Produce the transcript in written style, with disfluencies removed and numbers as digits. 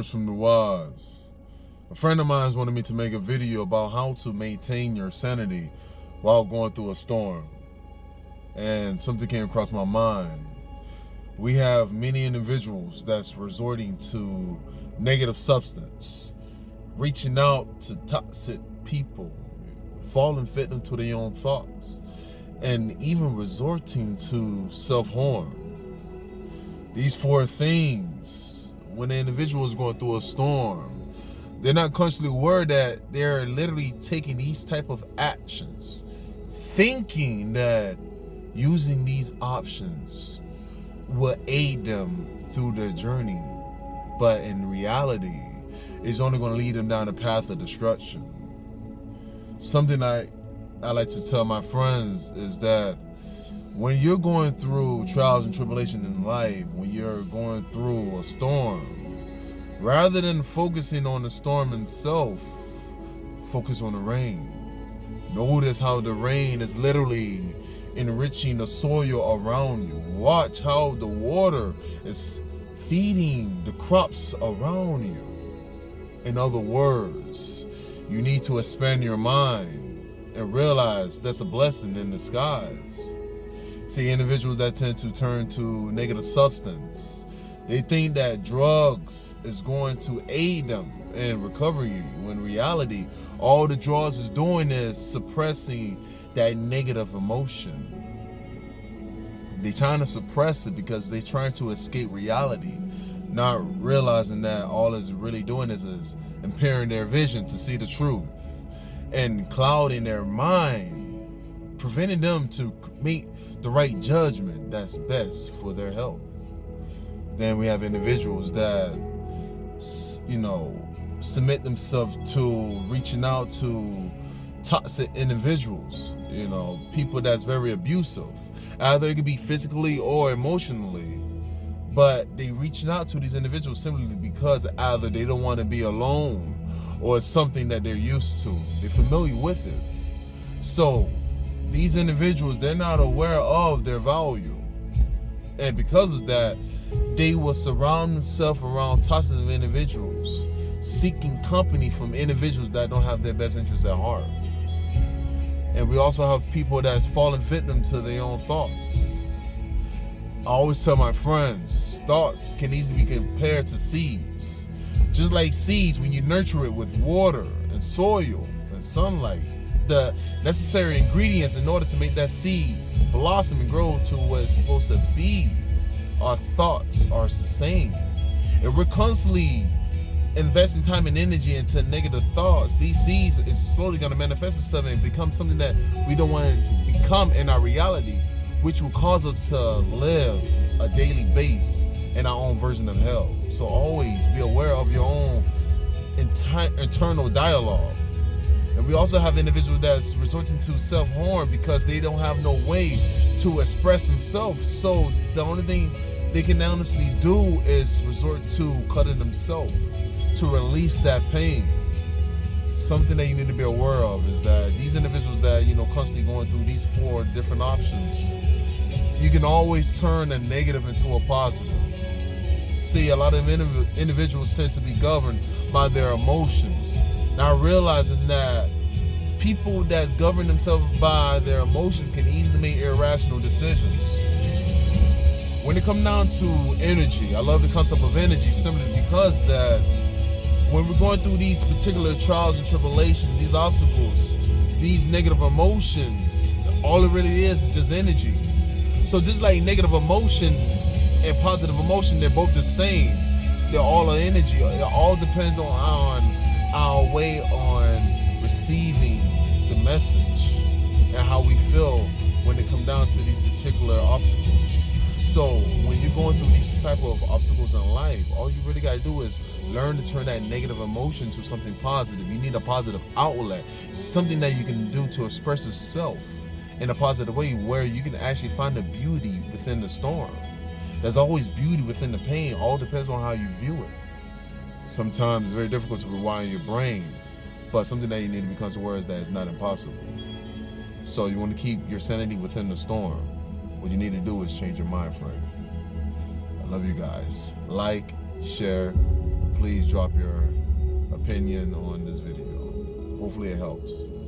words from the wise. A friend of mine wanted me to make a video about how to maintain your sanity while going through a storm. And something came across my mind. We have many individuals that's resorting to negative substance, reaching out to toxic people, falling victim to their own thoughts, and even resorting to self-harm. These four things, when the individual is going through a storm, they're not consciously aware that they're literally taking these type of actions, thinking that using these options will aid them through their journey. But in reality, it's only going to lead them down a path of destruction. Something I like to tell my friends is that when you're going through trials and tribulations in life, when you're going through a storm, rather than focusing on the storm itself, focus on the rain. Notice how the rain is literally enriching the soil around you. Watch how the water is feeding the crops around you. In other words, you need to expand your mind and realize that's a blessing in disguise. See, individuals that tend to turn to negative substance, they think that drugs is going to aid them in recovery, when in reality, all the drugs is doing is suppressing that negative emotion. They're trying to suppress it because they're trying to escape reality, not realizing that all it's really doing is impairing their vision to see the truth and clouding their mind, preventing them to make the right judgment that's best for their health. Then we have individuals that, submit themselves to reaching out to toxic individuals, people that's very abusive. Either it could be physically or emotionally, but they reaching out to these individuals simply because either they don't want to be alone or it's something that they're used to. They're familiar with it. So these individuals, they're not aware of their value. And because of that, they will surround themselves around toxic individuals, seeking company from individuals that don't have their best interests at heart. And we also have people that's falling victim to their own thoughts. I always tell my friends, thoughts can easily be compared to seeds. Just like seeds, when you nurture it with water and soil and sunlight, the necessary ingredients in order to make that seed blossom and grow to what it's supposed to be, our thoughts are the same. And we're constantly investing time and energy into negative thoughts. These seeds is slowly going to manifest itself and become something that we don't want it to become in our reality, which will cause us to live a daily base in our own version of hell. So always be aware of your own internal dialogue. And we also have individuals that's resorting to self-harm because they don't have no way to express themselves. So the only thing they can honestly do is resort to cutting themselves to release that pain. Something that you need to be aware of is that these individuals that, constantly going through these four different options, you can always turn a negative into a positive. See, a lot of individuals tend to be governed by their emotions, not realizing that people that govern themselves by their emotions can easily make irrational decisions. When it comes down to energy, I love the concept of energy simply because that when we're going through these particular trials and tribulations, these obstacles, these negative emotions, all it really is just energy. So just like negative emotion and positive emotion, they're both the same. They're all energy. It all depends on our way on receiving the message and how we feel when it comes down to these particular obstacles. So when you're going through these type of obstacles in life, all you really got to do is learn to turn that negative emotion to something positive. You need a positive outlet. It's something that you can do to express yourself in a positive way where you can actually find the beauty within the storm. There's always beauty within the pain. All depends on how you view it. Sometimes it's very difficult to rewire your brain, but something that you need to become aware is that it's not impossible. So you want to keep your sanity within the storm. What you need to do is change your mind frame. I love you guys. Like, share, please drop your opinion on this video. Hopefully it helps.